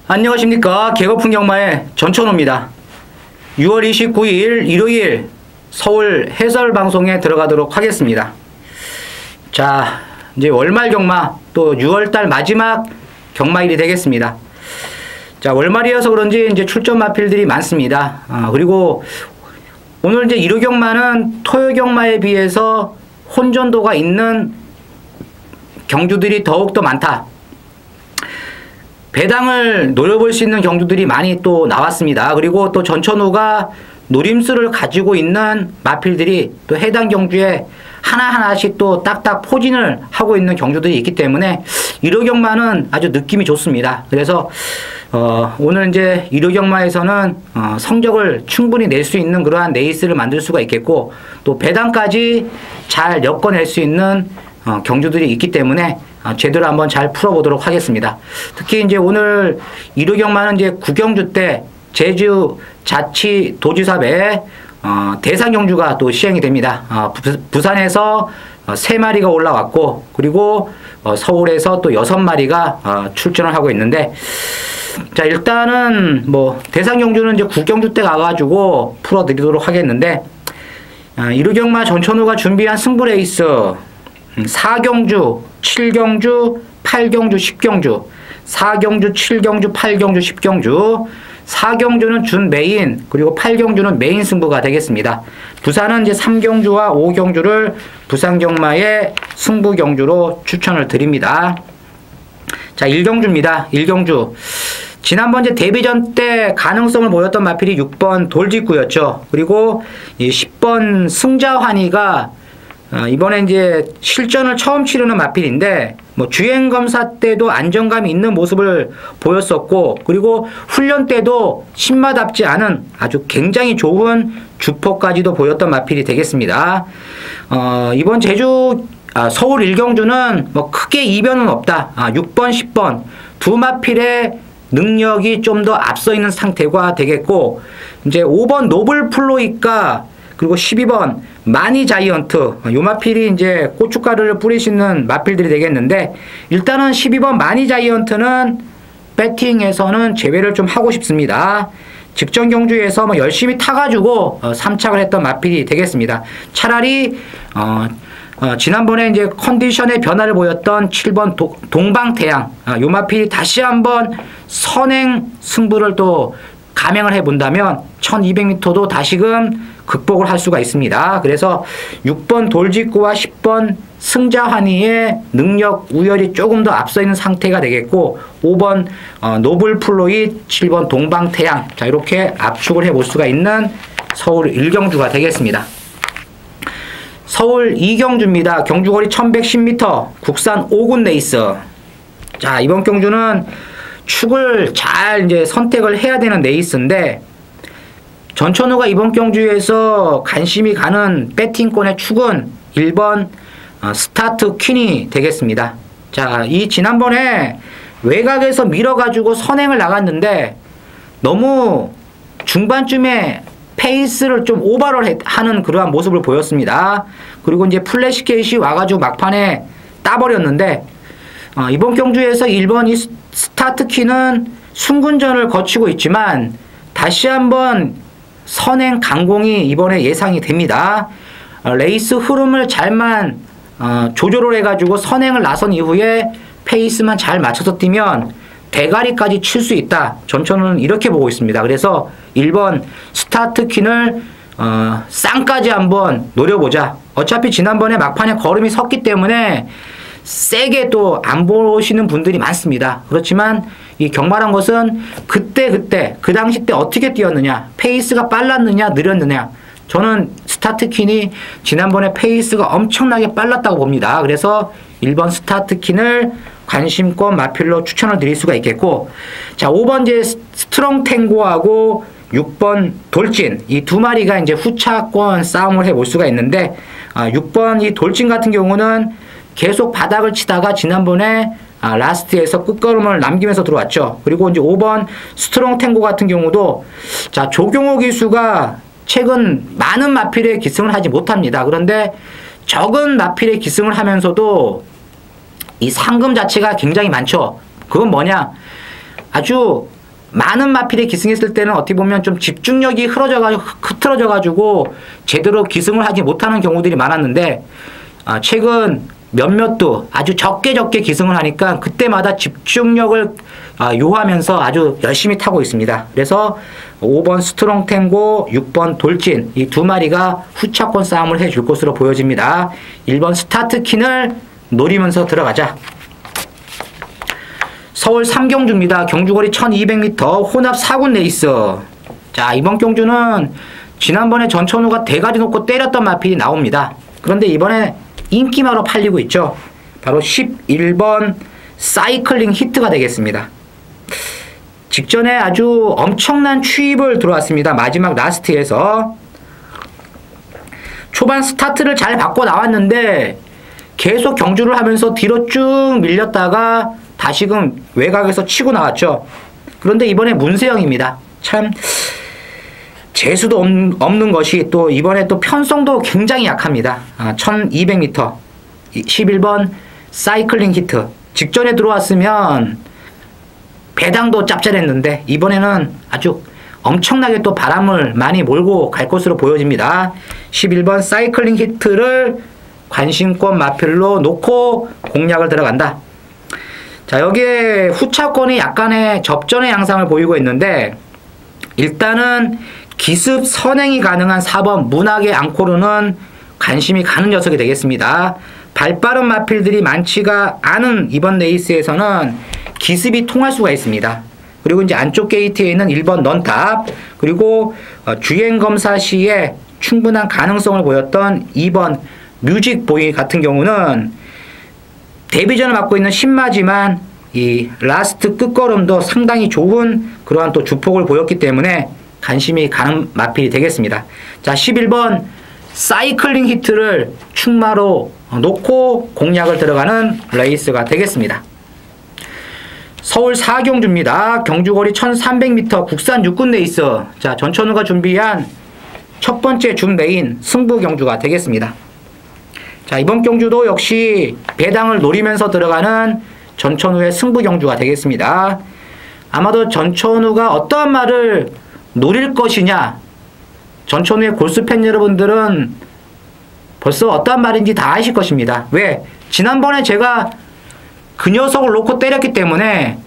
안녕하십니까. 개거풍경마의 전천호입니다. 6월 29일 일요일 서울 해설방송에 들어가도록 하겠습니다. 자, 이제 월말 경마 또 6월달 마지막 경마일이 되겠습니다. 자, 월말이어서 그런지 이제 출전 마필들이 많습니다. 그리고 오늘 이제 일요 경마는 토요 경마에 비해서 혼전도가 있는 경주들이 더욱더 많다. 배당을 노려볼 수 있는 경주들이 많이 또 나왔습니다. 그리고 또 전천후가 노림수를 가지고 있는 마필들이 또 해당 경주에 하나하나씩 또 딱딱 포진을 하고 있는 경주들이 있기 때문에 일요 경마는 아주 느낌이 좋습니다. 그래서 오늘 이제 일요 경마에서는 성적을 충분히 낼 수 있는 그러한 레이스를 만들 수가 있겠고, 또 배당까지 잘 엮어낼 수 있는 경주들이 있기 때문에 제대로 한번 잘 풀어보도록 하겠습니다. 특히 이제 오늘 일요 경마는 이제 구경주 때 제주 자치도지사배 대상 경주가 또 시행이 됩니다. 부산에서 3마리가 올라왔고, 그리고 서울에서 또 6마리가 출전을 하고 있는데, 자, 일단은 뭐 대상 경주는 이제 구경주 때 가가지고 풀어드리도록 하겠는데, 일요 경마 전천후가 준비한 승부 레이스 4경주, 7경주, 8경주, 10경주, 4경주, 7경주, 8경주, 10경주, 4경주는 준 메인, 그리고 8경주는 메인 승부가 되겠습니다. 부산은 이제 3경주와 5경주를 부산 경마의 승부 경주로 추천을 드립니다. 자, 1경주입니다. 1경주. 지난번 이제 데뷔전 때 가능성을 보였던 마필이 6번 돌직구였죠. 그리고 이 10번 승자환희가 이번에 이제 실전을 처음 치르는 마필인데, 뭐 주행검사 때도 안정감이 있는 모습을 보였었고, 그리고 훈련 때도 신마답지 않은 아주 굉장히 좋은 주포까지도 보였던 마필이 되겠습니다. 이번 서울 1경주는 뭐 크게 이변은 없다. 6번, 10번 두 마필의 능력이 좀 더 앞서 있는 상태가 되겠고, 이제 5번 노블플로이카, 그리고 12번 마니자이언트, 요 마필이 이제 고춧가루를 뿌리시는 마필들이 되겠는데, 일단은 12번 마니자이언트는 배팅에서는 제외를 좀 하고 싶습니다. 직전 경주에서 뭐 열심히 타가지고 3착을 했던 마필이 되겠습니다. 차라리 지난번에 이제 컨디션의 변화를 보였던 7번 동방태양, 요 마필이 다시 한번 선행 승부를 또 감행을 해본다면 1200m도 다시금 극복을 할 수가 있습니다. 그래서 6번 돌직구와 10번 승자환희의 능력 우열이 조금 더 앞서 있는 상태가 되겠고, 5번 노블플로잇, 7번 동방태양, 자, 이렇게 압축을 해볼 수가 있는 서울 1경주가 되겠습니다. 서울 2경주입니다. 경주거리 1110m, 국산 5군 레이스. 자, 이번 경주는 축을 잘 이제 선택을 해야 되는 레이스인데, 전천후가 이번 경주에서 관심이 가는 배팅권의 축은 1번 스타트 퀸이 되겠습니다. 자, 이 지난번에 외곽에서 밀어가지고 선행을 나갔는데 너무 중반쯤에 페이스를 좀 오버를 하는 그러한 모습을 보였습니다. 그리고 이제 플래시게이시 와가지고 막판에 따버렸는데, 이번 경주에서 1번 이 스타트 퀸은 순군전을 거치고 있지만 다시 한번 선행 강공이 이번에 예상이 됩니다. 레이스 흐름을 잘만 조절을 해가지고 선행을 나선 이후에 페이스만 잘 맞춰서 뛰면 대가리까지 칠 수 있다. 전천후는 이렇게 보고 있습니다. 그래서 1번 스타트 퀸을 쌍까지 한번 노려보자. 어차피 지난번에 막판에 걸음이 섰기 때문에 세게 또 안 보시는 분들이 많습니다. 그렇지만 이 경마란 것은 그때 그 당시 때 어떻게 뛰었느냐, 페이스가 빨랐느냐 느렸느냐, 저는 스타트 퀸이 지난번에 페이스가 엄청나게 빨랐다고 봅니다. 그래서 1번 스타트 퀸을 관심권 마필로 추천을 드릴 수가 있겠고, 자, 5번 이제 스트롱 탱고하고 6번 돌진, 이 두 마리가 이제 후차권 싸움을 해볼 수가 있는데, 6번 이 돌진 같은 경우는 계속 바닥을 치다가 지난번에 라스트에서 끝걸음을 남기면서 들어왔죠. 그리고 이제 5번 스트롱 탱고 같은 경우도, 자, 조경호 기수가 최근 많은 마필에 기승을 하지 못합니다. 그런데 적은 마필에 기승을 하면서도 이 상금 자체가 굉장히 많죠. 그건 뭐냐, 아주 많은 마필이 기승했을 때는 어떻게 보면 좀 집중력이 흐트러져가지고 제대로 기승을 하지 못하는 경우들이 많았는데 최근 몇몇도 아주 적게 기승을 하니까 그때마다 집중력을 요하면서 아주 열심히 타고 있습니다. 그래서 5번 스트롱탱고, 6번 돌진 이 두 마리가 후차권 싸움을 해줄 것으로 보여집니다. 1번 스타트킨을 노리면서 들어가자. 서울 3경주입니다. 경주거리 1200m 혼합 4군 레이스. 자, 이번 경주는 지난번에 전천후가 대가리 놓고 때렸던 마필이 나옵니다. 그런데 이번에 인기마로 팔리고 있죠. 바로 11번 사이클링 히트가 되겠습니다. 직전에 아주 엄청난 추입을 들어왔습니다. 마지막 라스트에서 초반 스타트를 잘 받고 나왔는데 계속 경주를 하면서 뒤로 쭉 밀렸다가 다시금 외곽에서 치고 나왔죠. 그런데 이번에 문세영입니다. 참 재수도 없는 것이 또 이번에 또 편성도 굉장히 약합니다. 1200m 11번 사이클링 히트 직전에 들어왔으면 배당도 짭짤했는데 이번에는 아주 엄청나게 또 바람을 많이 몰고 갈 것으로 보여집니다. 11번 사이클링 히트를 관심권 마필로 놓고 공략을 들어간다. 자, 여기에 후차권이 약간의 접전의 양상을 보이고 있는데 일단은 기습 선행이 가능한 4번 문학의 앙코르는 관심이 가는 녀석이 되겠습니다. 발빠른 마필들이 많지가 않은 이번 레이스에서는 기습이 통할 수가 있습니다. 그리고 이제 안쪽 게이트에 있는 1번 넌탑 그리고 주행 검사 시에 충분한 가능성을 보였던 2번 뮤직보이 같은 경우는 데뷔전을 맡고 있는 신마지만 이 라스트 끝걸음도 상당히 좋은 그러한 또 주폭을 보였기 때문에 관심이 가는 마필이 되겠습니다. 자, 11번 사이클링 히트를 충마로 놓고 공략을 들어가는 레이스가 되겠습니다. 서울 4경주입니다. 경주거리 1300m 국산 육군 레이스. 자, 전천후가 준비한 첫 번째 준 메인 승부 경주가 되겠습니다. 자, 이번 경주도 역시 배당을 노리면서 들어가는 전천후의 승부 경주가 되겠습니다. 아마도 전천후가 어떠한 말을 노릴 것이냐, 전천후의 골수팬 여러분들은 벌써 어떠한 말인지 다 아실 것입니다. 왜? 지난번에 제가 그 녀석을 놓고 때렸기 때문에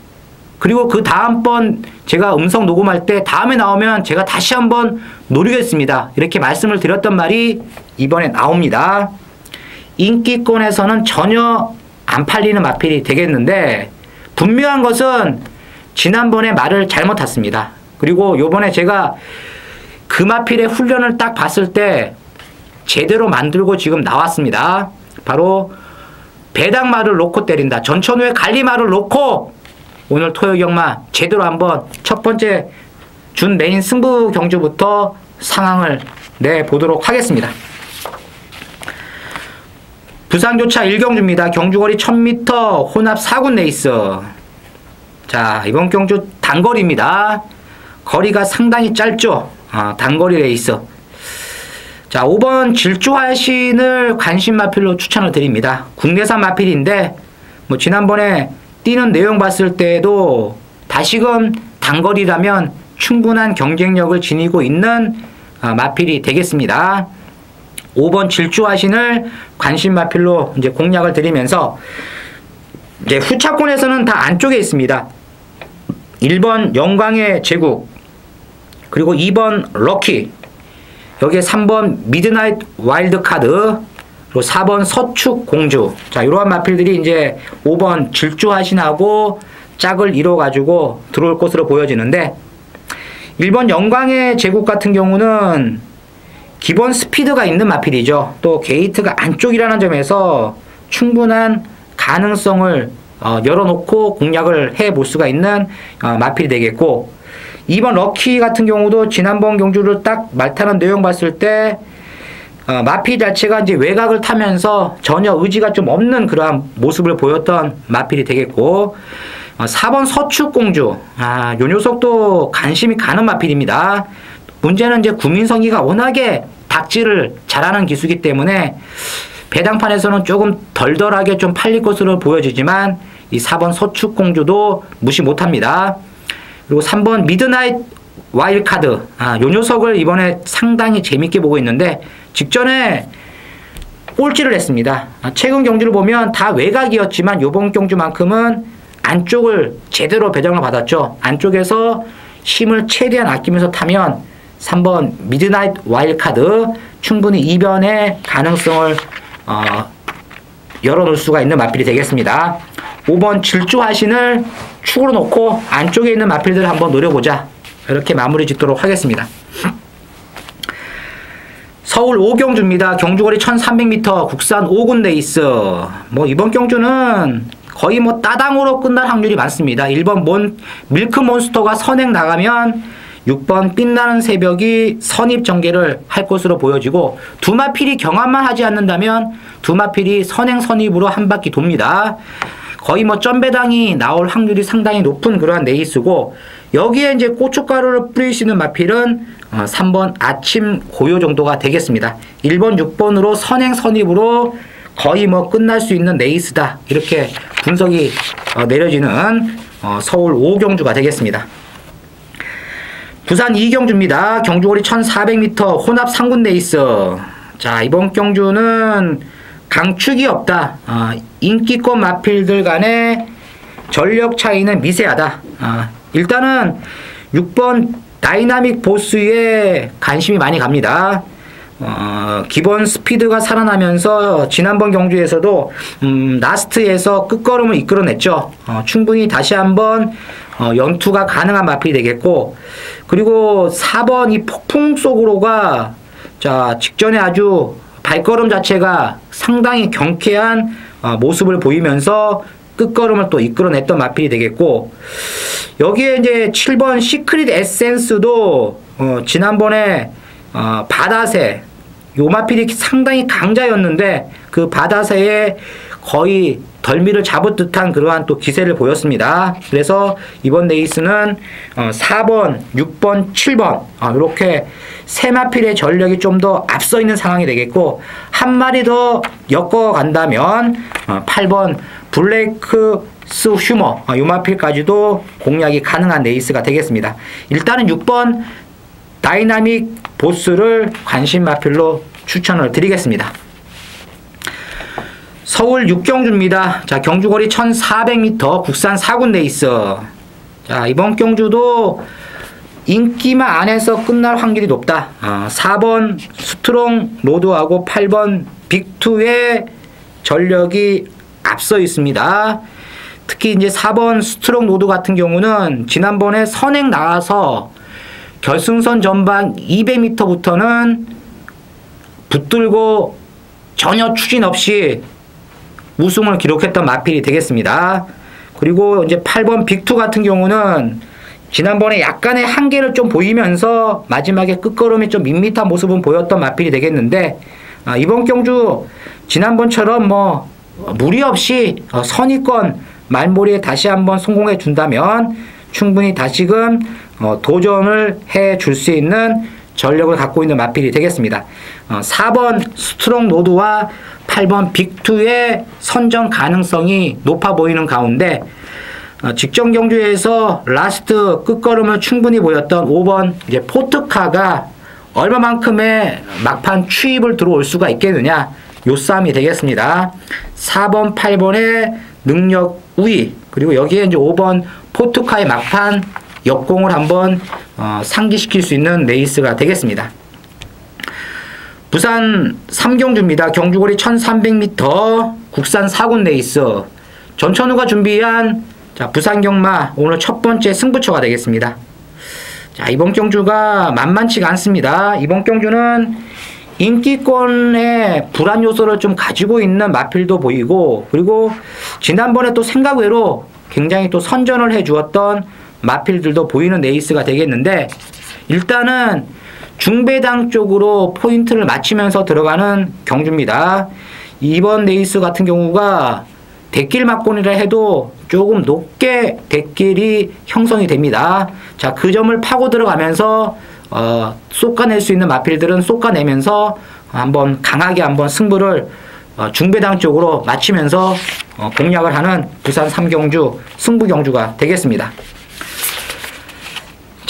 그리고 그 다음번 제가 음성 녹음할 때 다음에 나오면 제가 다시 한번 노리겠습니다. 이렇게 말씀을 드렸던 말이 이번에 나옵니다. 인기권에서는 전혀 안 팔리는 마필이 되겠는데 분명한 것은 지난번에 말을 잘못 탔습니다. 그리고 요번에 제가 그 마필의 훈련을 딱 봤을 때 제대로 만들고 지금 나왔습니다. 바로 배당말을 놓고 때린다. 전천후의 갈리말을 놓고 오늘 토요경마 제대로 한번 첫 번째 준 메인 승부 경주부터 상황을 내보도록 하겠습니다. 부산교차 1경주입니다. 경주거리 1000m 혼합 4군 레이스. 자, 이번 경주 단거리입니다. 거리가 상당히 짧죠. 단거리 레이스. 자, 5번 질주화신을 관심 마필로 추천을 드립니다. 국내산 마필인데 뭐 지난번에 뛰는 내용 봤을 때에도 다시금 단거리라면 충분한 경쟁력을 지니고 있는 마필이 되겠습니다. 5번 질주화신을 관심 마필로 이제 공략을 드리면서 이제 후차권에서는 다 안쪽에 있습니다. 1번 영광의 제국 그리고 2번 럭키 여기에 3번 미드나잇 와일드카드 그리고 4번 서축 공주. 자, 이러한 마필들이 이제 5번 질주화신하고 짝을 이뤄가지고 들어올 것으로 보여지는데 1번 영광의 제국 같은 경우는 기본 스피드가 있는 마필이죠. 또 게이트가 안쪽이라는 점에서 충분한 가능성을 열어놓고 공략을 해볼 수가 있는 마필이 되겠고 2번 럭키 같은 경우도 지난번 경주를 딱 말타는 내용 봤을 때 마필 자체가 이제 외곽을 타면서 전혀 의지가 좀 없는 그러한 모습을 보였던 마필이 되겠고 4번 서축공주. 요 녀석도 관심이 가는 마필입니다. 문제는 이제 구민성이가 워낙에 닥질을 잘하는 기수이기 때문에 배당판에서는 조금 덜덜하게 좀 팔릴 것으로 보여지지만 이 4번 서축공주도 무시 못합니다. 그리고 3번 미드나잇 와일드카드. 요 녀석을 이번에 상당히 재밌게 보고 있는데 직전에 꼴찌를 했습니다. 최근 경주를 보면 다 외곽이었지만 이번 경주만큼은 안쪽을 제대로 배정을 받았죠. 안쪽에서 힘을 최대한 아끼면서 타면 3번 미드나잇 와일드카드 충분히 이변의 가능성을 열어놓을 수가 있는 마필이 되겠습니다. 5번 질주화신을 축으로 놓고 안쪽에 있는 마필들을 한번 노려보자. 이렇게 마무리 짓도록 하겠습니다. 서울 5경주입니다. 경주거리 1300m 국산 5군 레이스. 이번 경주는 거의 따당으로 끝날 확률이 많습니다. 1번 밀크몬스터가 선행 나가면 6번 빛나는 새벽이 선입 전개를 할 것으로 보여지고 두 마필이 경합만 하지 않는다면 두 마필이 선행 선입으로 한 바퀴 돕니다. 거의 점배당이 나올 확률이 상당히 높은 그러한 레이스고 여기에 이제 고춧가루를 뿌리시는 마필은 3번 아침 고요 정도가 되겠습니다. 1번 6번으로 선행 선입으로 거의 끝날 수 있는 레이스다. 이렇게 분석이 내려지는 서울 5경주가 되겠습니다. 부산 2경주입니다. 경주거리 1400m 혼합 3군 레이스. 자, 이번 경주는 강축이 없다. 인기권 마필들 간의 전력 차이는 미세하다. 일단은 6번 다이나믹 보스에 관심이 많이 갑니다. 기본 스피드가 살아나면서 지난번 경주에서도 라스트에서 끝걸음을 이끌어냈죠. 충분히 다시 한번 연투가 가능한 마필이 되겠고 그리고 4번 이 폭풍 속으로가 자 직전에 아주 발걸음 자체가 상당히 경쾌한 모습을 보이면서 끝걸음을 또 이끌어냈던 마필이 되겠고 여기에 이제 7번 시크릿 에센스도 지난번에 바다새 요 마필이 상당히 강자였는데 그 바다새에 거의 덜미를 잡을 듯한 그러한 또 기세를 보였습니다. 그래서 이번 레이스는 4번, 6번, 7번 이렇게 세 마필의 전력이 좀 더 앞서 있는 상황이 되겠고 한 마리 더 엮어간다면 8번 블레이크스 휴머 요 마필까지도 공략이 가능한 레이스가 되겠습니다. 일단은 6번 다이나믹 보스를 관심 마필로 추천을 드리겠습니다. 서울 6경주입니다. 자, 경주거리 1400m 국산 4군 레이스. 자, 이번 경주도 인기만 안에서 끝날 확률이 높다. 4번 스트롱 로드하고 8번 빅2의 전력이 앞서 있습니다. 특히 이제 4번 스트롱 로드 같은 경우는 지난번에 선행 나와서 결승선 전방 200m부터는 붙들고 전혀 추진 없이 우승을 기록했던 마필이 되겠습니다. 그리고 이제 8번 빅2 같은 경우는 지난번에 약간의 한계를 좀 보이면서 마지막에 끝걸음이 좀 밋밋한 모습은 보였던 마필이 되겠는데 이번 경주 지난번처럼 무리 없이 선의권 말몰이에 다시 한번 성공해 준다면 충분히 다시금 도전을 해 줄 수 있는 전력을 갖고 있는 마필이 되겠습니다. 4번 스트롱 로드와 8번 빅2의 선정 가능성이 높아 보이는 가운데 직전 경주에서 라스트 끝걸음을 충분히 보였던 5번 이제 포트카가 얼마만큼의 막판 추입을 들어올 수가 있겠느냐 요 싸움이 되겠습니다. 4번 8번의 능력 우위 그리고 여기에 이제 5번 포트카의 막판 역공을 한번 상기시킬 수 있는 레이스가 되겠습니다. 부산 3경주입니다. 경주거리 1300m 국산 4군 레이스. 전천후가 준비한 부산 경마 오늘 첫 번째 승부처가 되겠습니다. 자, 이번 경주가 만만치가 않습니다. 이번 경주는 인기권의 불안 요소를 좀 가지고 있는 마필도 보이고 그리고 지난번에 또 생각외로 굉장히 또 선전을 해 주었던 마필들도 보이는 레이스가 되겠는데 일단은 중배당 쪽으로 포인트를 맞추면서 들어가는 경주입니다. 이번 레이스 같은 경우가 대길 막곤이라 해도 조금 높게 대길이 형성이 됩니다. 자, 그 점을 파고 들어가면서 쏟아낼 수 있는 마필들은 쏟아내면서 한번 강하게 한번 승부를 중배당 쪽으로 맞추면서 공략을 하는 부산 3경주 승부 경주가 되겠습니다.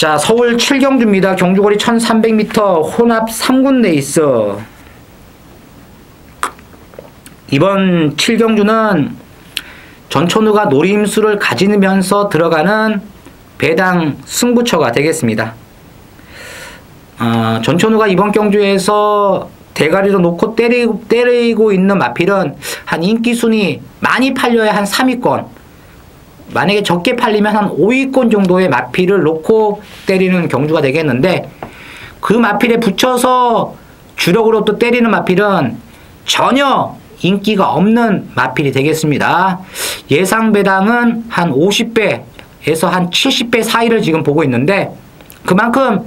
자, 서울 7경주입니다. 경주거리 1300m 혼합 3군 레이스. 이번 7경주는 전천후가 노림수를 가지면서 들어가는 배당 승부처가 되겠습니다. 전천후가 이번 경주에서 대가리로 놓고 때리고 있는 마필은 한 인기순위 많이 팔려야 한 3위권, 만약에 적게 팔리면 한 5위권 정도의 마필을 놓고 때리는 경주가 되겠는데, 그 마필에 붙여서 주력으로 또 때리는 마필은 전혀 인기가 없는 마필이 되겠습니다. 예상 배당은 한 50배에서 한 70배 사이를 지금 보고 있는데, 그만큼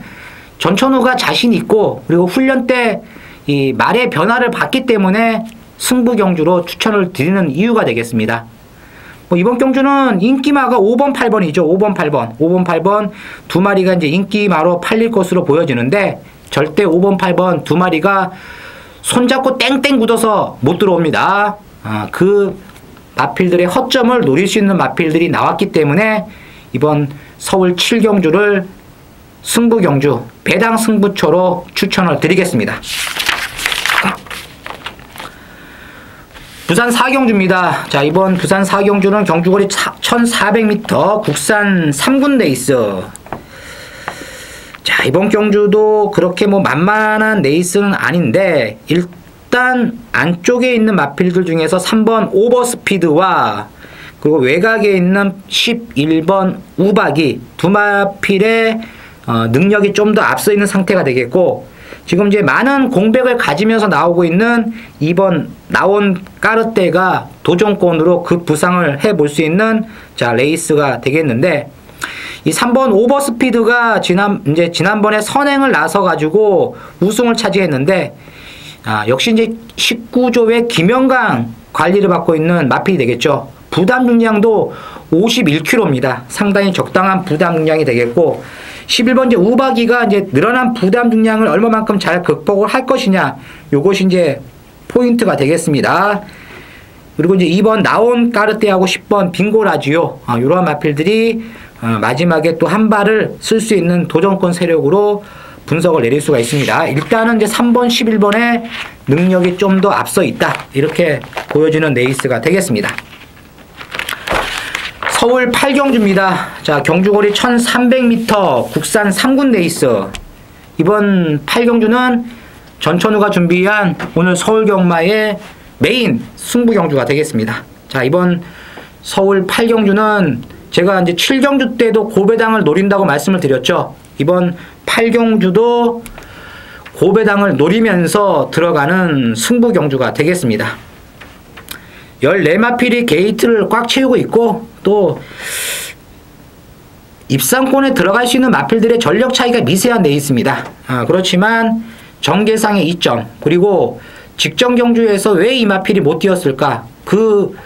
전천후가 자신 있고, 그리고 훈련 때 이 말의 변화를 봤기 때문에 승부 경주로 추천을 드리는 이유가 되겠습니다. 이번 경주는 인기마가 5번, 8번이죠. 5번, 8번. 5번, 8번 두 마리가 이제 인기마로 팔릴 것으로 보여지는데, 절대 5번, 8번 두 마리가 손잡고 땡땡 굳어서 못 들어옵니다. 그 마필들의 허점을 노릴 수 있는 마필들이 나왔기 때문에 이번 서울 7경주를 승부경주, 배당 승부처로 추천을 드리겠습니다. 부산 4경주입니다. 자, 이번 부산 4경주는 경주거리 1400m 국산 3군 레이스. 자, 이번 경주도 그렇게 뭐 만만한 레이스는 아닌데, 일단 안쪽에 있는 마필들 중에서 3번 오버스피드와 그리고 외곽에 있는 11번 우박이 두 마필의 능력이 좀 더 앞서 있는 상태가 되겠고, 지금 이제 많은 공백을 가지면서 나오고 있는 2번 나온 까르떼가 도전권으로 그 부상을 해볼 수 있는 자 레이스가 되겠는데, 이 3번 오버스피드가 지난번에 선행을 나서 가지고 우승을 차지했는데, 역시 이제 19조의 김영강 관리를 받고 있는 마필이 되겠죠. 부담 중량도 51kg입니다. 상당히 적당한 부담 중량이 되겠고, 11번 이제 우박이가 이제 늘어난 부담 중량을 얼마만큼 잘 극복을 할 것이냐, 요것이 이제 포인트가 되겠습니다. 그리고 이제 2번 나온 까르떼하고 10번 빙고라지오, 이러한 마필들이 마지막에 또 한 발을 쓸 수 있는 도전권 세력으로 분석을 내릴 수가 있습니다. 일단은 이제 3번, 11번의 능력이 좀 더 앞서 있다, 이렇게 보여지는 레이스가 되겠습니다. 서울 8경주입니다. 자, 경주거리 1300m 국산 3군 레이스. 이번 8경주는 전천후가 준비한 오늘 서울 경마의 메인 승부 경주가 되겠습니다. 자, 이번 서울 8경주는 제가 이제 7경주 때도 고배당을 노린다고 말씀을 드렸죠. 이번 8경주도 고배당을 노리면서 들어가는 승부 경주가 되겠습니다. 14마필이 게이트를 꽉 채우고 있고, 또 입상권에 들어갈 수 있는 마필들의 전력 차이가 미세한 데 있습니다. 그렇지만 정계상의 이점, 그리고 직전 경주에서 왜 이 마필이 못 뛰었을까, 그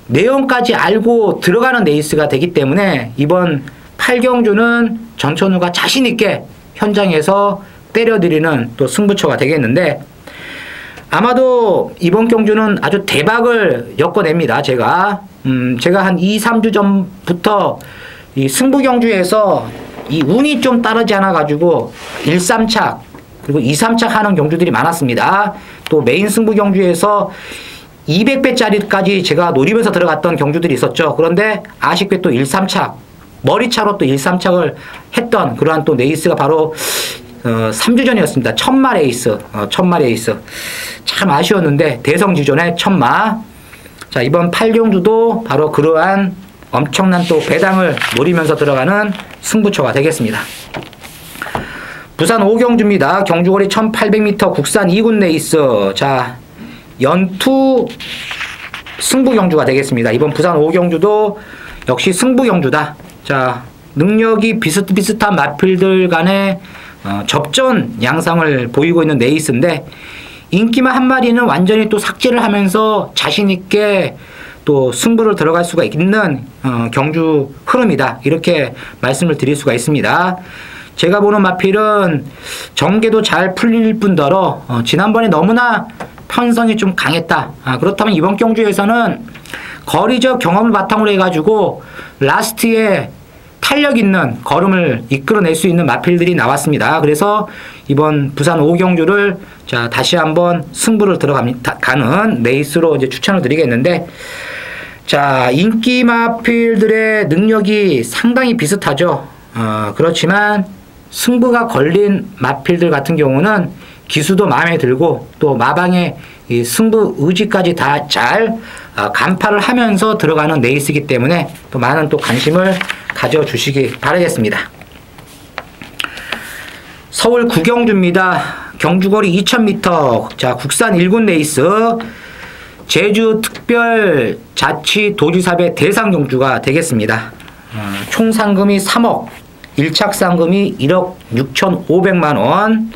내용까지 알고 들어가는 레이스가 되기 때문에 이번 8경주는 전천후가 자신있게 현장에서 때려드리는 또 승부처가 되겠는데, 아마도 이번 경주는 아주 대박을 엮어냅니다. 제가 한 2, 3주 전부터 이 승부 경주에서 이 운이 좀 따르지 않아 가지고 1, 3착 그리고 2, 3착 하는 경주들이 많았습니다. 또 메인 승부 경주에서 200배짜리까지 제가 노리면서 들어갔던 경주들이 있었죠. 그런데 아쉽게 또 1, 3착 머리차로 또 1, 3착을 했던 그러한 또 레이스가 바로 3주 전이었습니다. 천마 레이스. 천마 레이스. 참 아쉬웠는데 대성지존의 천마. 자, 이번 8경주도 바로 그러한 엄청난 또 배당을 노리면서 들어가는 승부처가 되겠습니다. 부산 5경주입니다. 경주거리 1800m 국산 2군 레이스. 자, 연투 승부 경주가 되겠습니다. 이번 부산 5경주도 역시 승부 경주다. 자, 능력이 비슷비슷한 마필들 간의 접전 양상을 보이고 있는 레이스인데, 인기만 한 마리는 완전히 또 삭제를 하면서 자신있게 또 승부를 들어갈 수가 있는 경주 흐름이다, 이렇게 말씀을 드릴 수가 있습니다. 제가 보는 마필은 정계도 잘 풀릴 뿐더러 지난번에 너무나 편성이 좀 강했다. 그렇다면 이번 경주에서는 거리적 경험을 바탕으로 해가지고 라스트에 탄력 있는 걸음을 이끌어낼 수 있는 마필들이 나왔습니다. 그래서 이번 부산 5경주를 자 다시 한번 승부를 들어가는 레이스로 이제 추천을 드리겠는데, 자 인기 마필들의 능력이 상당히 비슷하죠. 그렇지만 승부가 걸린 마필들 같은 경우는 기수도 마음에 들고 또 마방의 이 승부 의지까지 다 잘 간파를 하면서 들어가는 레이스이기 때문에 또 많은 또 관심을 가져주시기 바라겠습니다. 서울 구경주입니다. 경주거리 2000m, 자 국산 1군 레이스 제주특별자치도지사배 대상 경주가 되겠습니다. 총 상금이 3억, 1착 상금이 1억 6,500만원.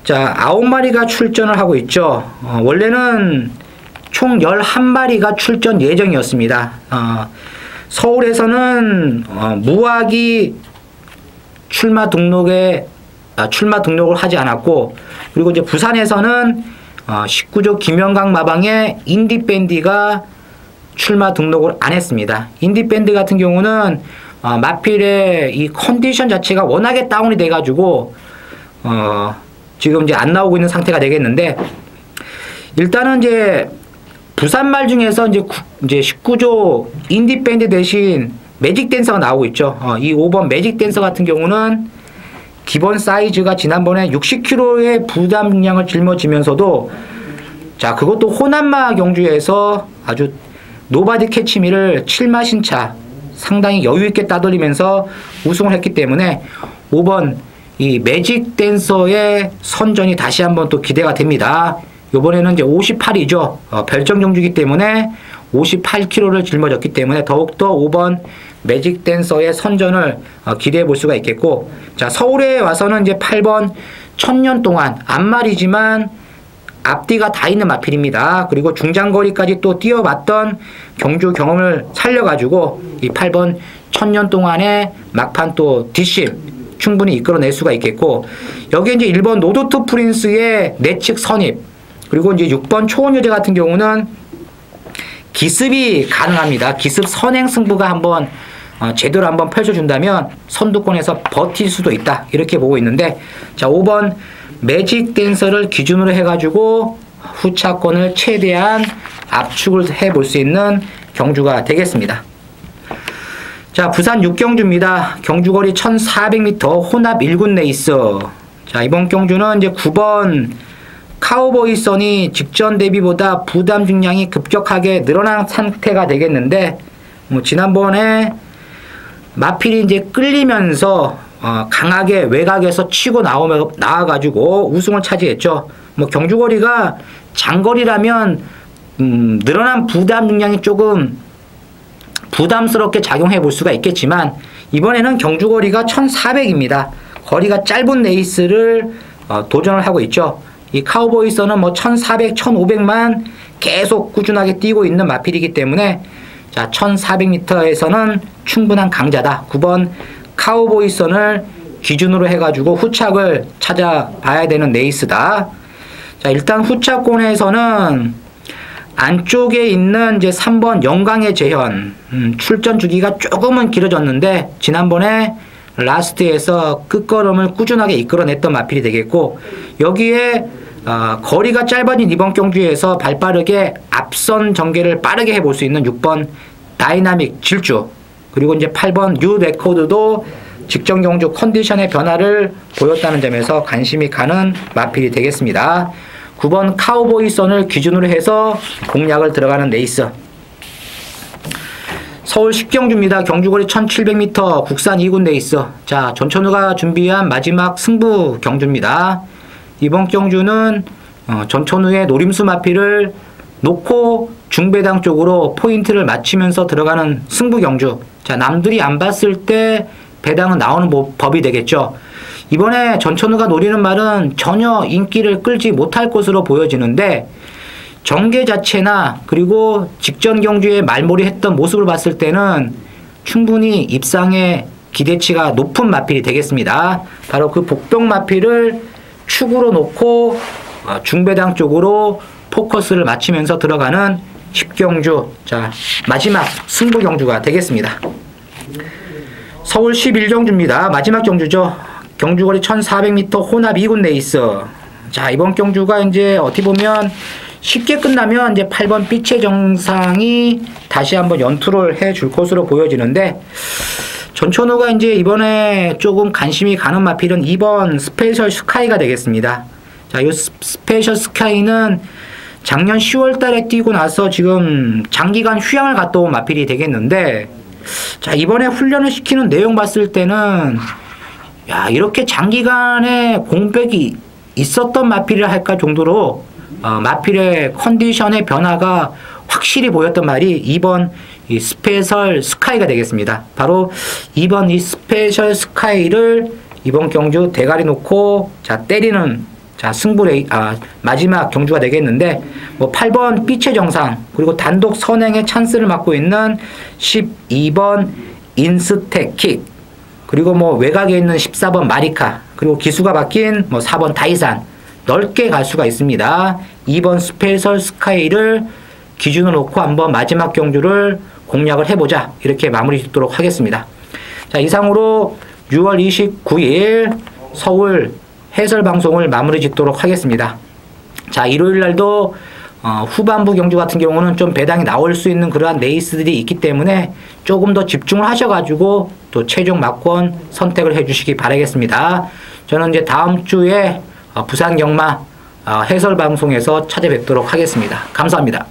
자 9마리가 출전을 하고 있죠. 원래는 총 11마리가 출전 예정이었습니다. 서울에서는 무학이 출마 등록을 하지 않았고, 그리고 이제 부산에서는 19조 김영강 마방의 인디밴디가 출마 등록을 안 했습니다. 인디밴드 같은 경우는 마필의 이 컨디션 자체가 워낙에 다운이 돼가지고 지금 이제 안 나오고 있는 상태가 되겠는데, 일단은 이제 부산말 중에서 이제 19조 인디밴드 대신 매직 댄서가 나오고 있죠. 이 5번 매직 댄서 같은 경우는 기본 사이즈가 지난번에 60kg의 부담 중량을 짊어지면서도 자 그것도 호남마 경주에서 아주 노바디 캐치미를 7마 신차 상당히 여유있게 따돌리면서 우승을 했기 때문에 5번 이 매직 댄서의 선전이 다시 한번 또 기대가 됩니다. 요번에는 이제 58이죠. 별정 경주이기 때문에 58kg를 짊어졌기 때문에 더욱더 5번 매직 댄서의 선전을 기대해 볼 수가 있겠고, 자 서울에 와서는 이제 8번 천년 동안 앞말이지만 앞뒤가 다 있는 마필입니다. 그리고 중장거리까지 또 뛰어봤던 경주 경험을 살려가지고 이 8번 천년 동안의 막판 또 뒷심 충분히 이끌어낼 수가 있겠고, 여기에 이제 1번 노도트 프린스의 내측 선입, 그리고 이제 6번 초원여제 같은 경우는 기습이 가능합니다. 기습 선행 승부가 한번 제대로 한번 펼쳐준다면 선두권에서 버틸 수도 있다, 이렇게 보고 있는데, 자 5번 매직 댄서를 기준으로 해가지고 후차권을 최대한 압축을 해볼 수 있는 경주가 되겠습니다. 자 부산 6경주입니다. 경주거리 1400m 혼합 1군 레이스. 자 이번 경주는 이제 9번 카우보이 선이 직전 대비보다 부담 중량이 급격하게 늘어난 상태가 되겠는데, 지난번에 마필이 이제 끌리면서 강하게 외곽에서 치고 나와가지고 우승을 차지했죠. 경주거리가 장거리라면 늘어난 부담 중량이 조금 부담스럽게 작용해 볼 수가 있겠지만, 이번에는 경주거리가 1400입니다. 거리가 짧은 레이스를 도전을 하고 있죠. 이 카우보이선은 1400, 1500만 계속 꾸준하게 뛰고 있는 마필이기 때문에 자 1400m에서는 충분한 강자다. 9번 카우보이선을 기준으로 해가지고 후착을 찾아봐야 되는 레이스다. 자 일단 후착권에서는 안쪽에 있는 이제 3번 영광의 재현, 출전 주기가 조금은 길어졌는데 지난번에 라스트에서 끝걸음을 꾸준하게 이끌어냈던 마필이 되겠고, 여기에 거리가 짧아진 이번 경주에서 발빠르게 앞선 전개를 빠르게 해볼 수 있는 6번 다이나믹 질주, 그리고 이제 8번 뉴 레코드도 직전 경주 컨디션의 변화를 보였다는 점에서 관심이 가는 마필이 되겠습니다. 9번 카우보이 선을 기준으로 해서 공략을 들어가는 레이스. 서울 10경주입니다. 경주거리 1700m 국산 2군 레이스. 자 전천후가 준비한 마지막 승부 경주입니다. 이번 경주는 전천후의 노림수 마필을 놓고 중배당 쪽으로 포인트를 맞추면서 들어가는 승부 경주. 자 남들이 안 봤을 때 배당은 나오는 법이 되겠죠. 이번에 전천후가 노리는 말은 전혀 인기를 끌지 못할 것으로 보여지는데, 전개 자체나 그리고 직전 경주에 말몰이 했던 모습을 봤을 때는 충분히 입상의 기대치가 높은 마필이 되겠습니다. 바로 그 복병 마필을 축으로 놓고 중배당 쪽으로 포커스를 맞추면서 들어가는 10경주, 자 마지막 승부 경주가 되겠습니다. 서울 11경주입니다. 마지막 경주죠. 경주거리 1400m 혼합 2군 레이스. 자, 이번 경주가 이제 어떻게 보면 쉽게 끝나면 이제 8번 빛의 정상이 다시 한번 연투를 해줄 것으로 보여지는데, 전천후가 이제 이번에 조금 관심이 가는 마필은 2번 스페셜 스카이가 되겠습니다. 자, 이 스페셜 스카이는 작년 10월 달에 뛰고 나서 지금 장기간 휴양을 갔다 온 마필이 되겠는데, 자, 이번에 훈련을 시키는 내용 봤을 때는, 야, 이렇게 장기간의 공백이 있었던 마필이라 할까 정도로 마필의 컨디션의 변화가 확실히 보였던 말이 2번 이 스페셜 스카이가 되겠습니다. 바로 2번 이 스페셜 스카이를 이번 경주 대가리 놓고 자 때리는 자 마지막 경주가 되겠는데, 뭐 8번 빛의 정상 그리고 단독 선행의 찬스를 맡고 있는 12번 인스테킥, 그리고 뭐 외곽에 있는 14번 마리카, 그리고 기수가 바뀐 뭐 4번 다이산, 넓게 갈 수가 있습니다. 2번 스페셜 스카이를 기준으로 놓고 한번 마지막 경주를 공략을 해보자, 이렇게 마무리 짓도록 하겠습니다. 자, 이상으로 6월 29일 서울 해설 방송을 마무리 짓도록 하겠습니다. 자, 일요일 날도 후반부 경주 같은 경우는 좀 배당이 나올 수 있는 그러한 레이스들이 있기 때문에 조금 더 집중을 하셔가지고 또 최종 막권 선택을 해주시기 바라겠습니다. 저는 이제 다음 주에 부산 경마 해설 방송에서 찾아뵙도록 하겠습니다. 감사합니다.